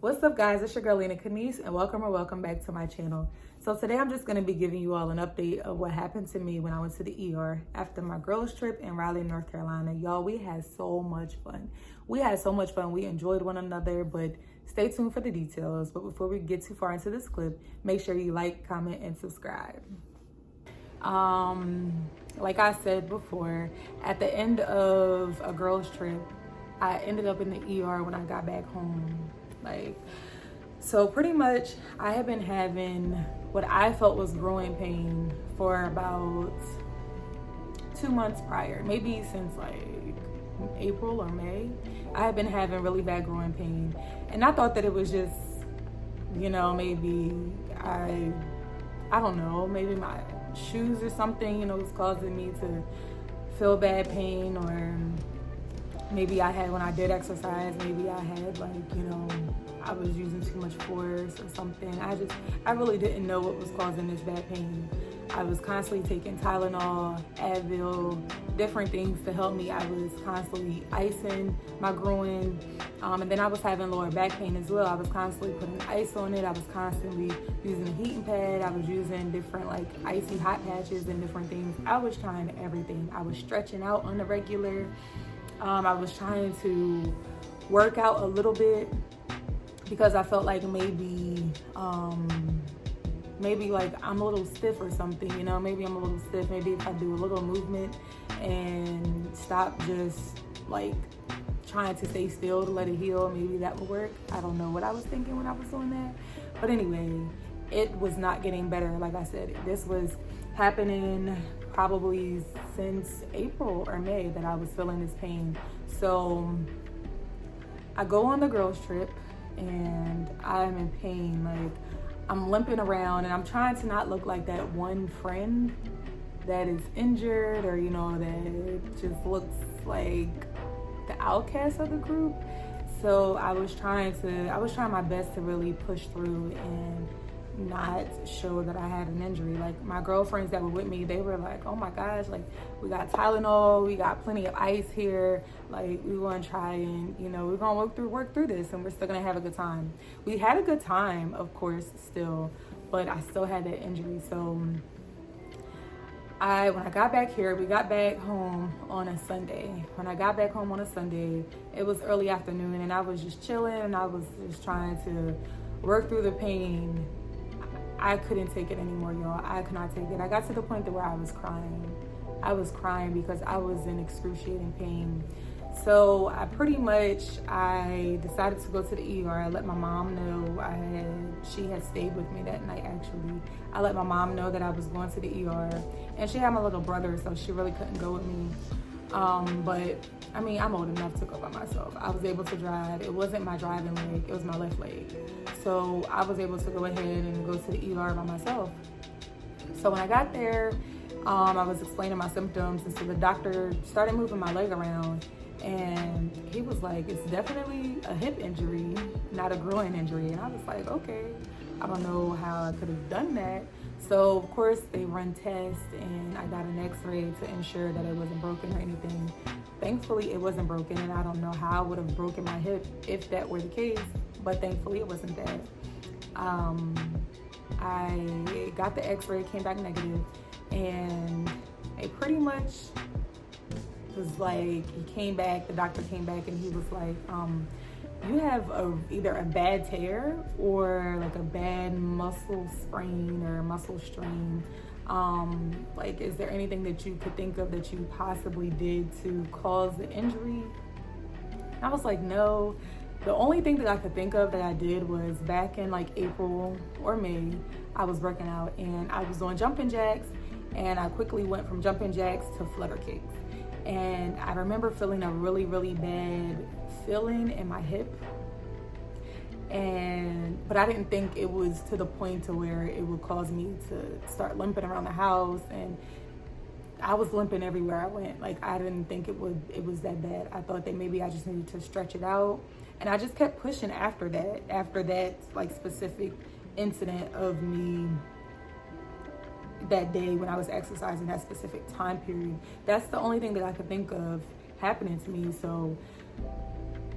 What's up, guys? It's your girl Lena Kanice, and welcome back to my channel. So today I'm just going to be giving you all an update of what happened to me when I went to the ER after my girls trip in Raleigh, North Carolina. Y'all, we had so much fun. We enjoyed one another, but stay tuned for the details. But before we get too far into this clip, make sure you like, comment, and subscribe. Like I said before, at the end of a girls trip, I ended up in the ER when I got back home. So pretty much I have been having what I felt was growing pain for about 2 months prior, maybe since like April or May. I have been having really bad growing pain, and I thought that it was just, maybe I don't know, maybe my shoes or something, was causing me to feel bad pain, or maybe I had, when I did exercise, maybe I had I was using too much force or something. I really didn't know what was causing this bad pain. I was constantly taking Tylenol, Advil, different things to help me. I was constantly icing my groin, and then I was having lower back pain as well. I was constantly putting ice on it. I was constantly using a heating pad. I was using different icy hot patches and different things. I was trying everything. I was stretching out on the regular. I was trying to work out a little bit because I felt like maybe I'm a little stiff or something, maybe I'm a little stiff. Maybe if I do a little movement and stop just trying to stay still to let it heal, maybe that would work. I don't know what I was thinking when I was doing that. But anyway, it was not getting better. Like I said, this was happening probably since April or May that I was feeling this pain. So I go on the girls trip and I'm in pain. I'm limping around and I'm trying to not look like that one friend that is injured, or that just looks like the outcast of the group. So I was trying my best to really push through and not show that I had an injury. My girlfriends that were with me, they were like, oh my gosh, we got Tylenol, we got plenty of ice here, we want to try and we're gonna work through this, and we're still gonna have a good time. We had a good time, of course, still, but I still had that injury. So when I got back here, we got back home on a Sunday. When I got back home on a Sunday, it was early afternoon, and I was just chilling, and I was just trying to work through the pain. I couldn't take it anymore, y'all. I could not take it. I got to the point where I was crying. I was crying because I was in excruciating pain. So I decided to go to the ER. I let my mom know. She had stayed with me that night, actually. I let my mom know that I was going to the ER. And she had my little brother, so she really couldn't go with me. But I'm old enough to go by myself. I was able to drive. It wasn't my driving leg, it was my left leg. So I was able to go ahead and go to the ER by myself. So when I got there, I was explaining my symptoms, and so the doctor started moving my leg around, and he was like, it's definitely a hip injury, not a groin injury. And I was like, okay, I don't know how I could have done that. So of course they run tests, and I got an x-ray to ensure that it wasn't broken or anything. Thankfully it wasn't broken, and I don't know how I would have broken my hip if that were the case, but thankfully it wasn't that. I got the x-ray, it came back negative, and it pretty much was the doctor came back and he was like, you have either a bad tear or a bad muscle sprain or muscle strain. Is there anything that you could think of that you possibly did to cause the injury? And I was like, no. The only thing that I could think of that I did was back in April or May, I was working out and I was doing jumping jacks, and I quickly went from jumping jacks to flutter kicks. And I remember feeling a really, really bad feeling in my hip. But I didn't think it was to the point to where it would cause me to start limping around the house, and I was limping everywhere I went. I didn't think it was that bad. I thought that maybe I just needed to stretch it out, and I just kept pushing after that specific incident of me that day when I was exercising, that specific time period. That's the only thing that I could think of happening to me. So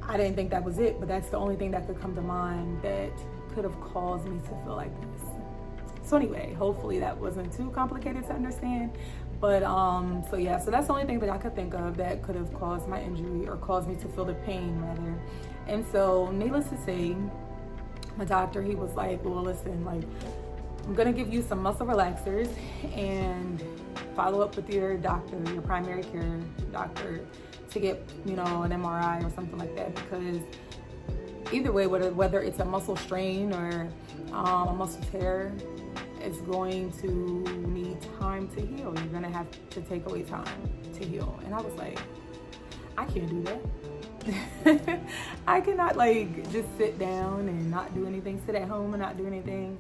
I didn't think that was it, but that's the only thing that could come to mind that could have caused me to feel like this. So anyway, hopefully that wasn't too complicated to understand. But so yeah, so that's the only thing that I could think of that could have caused my injury, or caused me to feel the pain rather. And so needless to say, my doctor, he was like, well, listen, like, I'm gonna give you some muscle relaxers and follow up with your doctor, your primary care doctor, to get, you know, an MRI or something like that, because either way, whether it's a muscle strain or a muscle tear, it's going to need time to heal. You're gonna have to take away time to heal. And I was like, I can't do that. I cannot like just sit down and not do anything, sit at home and not do anything.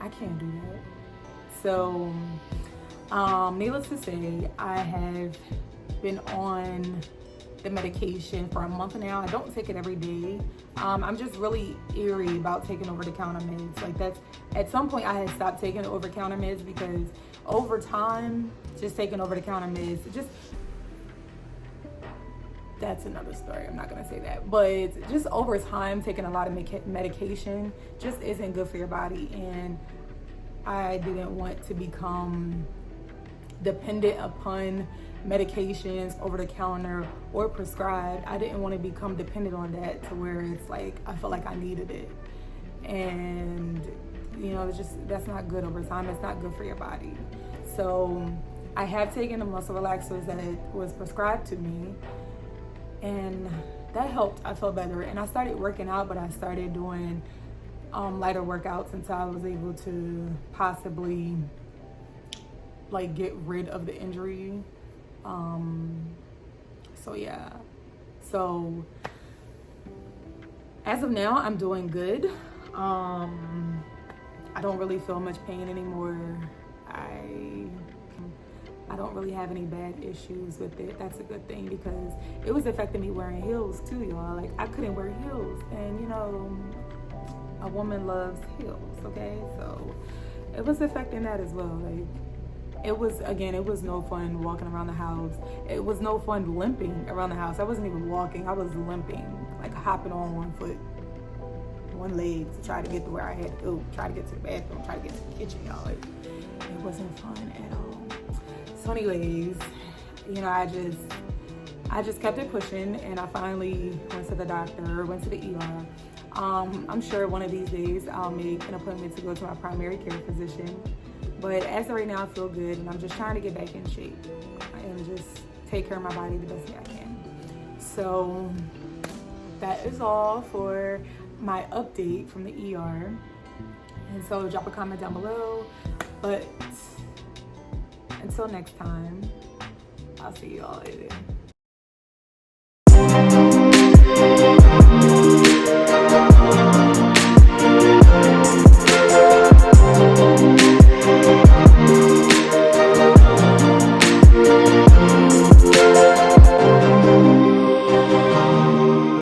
I can't do that. So, needless to say, I have been on the medication for a month now. I don't take it every day. I'm just really eerie about taking over-the-counter meds. Like, that's, at some point I had stopped taking over-the-counter meds, because over time, just taking over-the-counter meds, that's another story. I'm not gonna say that. But just over time, taking a lot of medication just isn't good for your body. And I didn't want to become dependent upon medications over the counter or prescribed. I didn't want to become dependent on that to where it's like I felt like I needed it. And you know, it's just, that's not good over time. It's not good for your body. So I have taken the muscle relaxers that it was prescribed to me, and that helped. I felt better, and I started working out, but I started doing lighter workouts until I was able to possibly like get rid of the injury. So yeah, so as of now, I'm doing good. I don't really feel much pain anymore. I don't really have any bad issues with it. That's a good thing, because it was affecting me wearing heels too, y'all. Like, I couldn't wear heels, and you know, a woman loves heels, okay? So it was affecting that as well. Like, it was no fun walking around the house. It was no fun limping around the house. I wasn't even walking, I was limping, like hopping on one foot, one leg to try to get to where I had to go, try to get to the bathroom, try to get to the kitchen, y'all. Like, it wasn't fun at all. So anyways, you know, I just kept it pushing, and I finally went to the doctor, went to the ER. I'm sure one of these days I'll make an appointment to go to my primary care physician. But as of right now, I feel good, and I'm just trying to get back in shape and just take care of my body the best way I can. So that is all for my update from the ER. And so drop a comment down below. But until next time, I'll see you all later.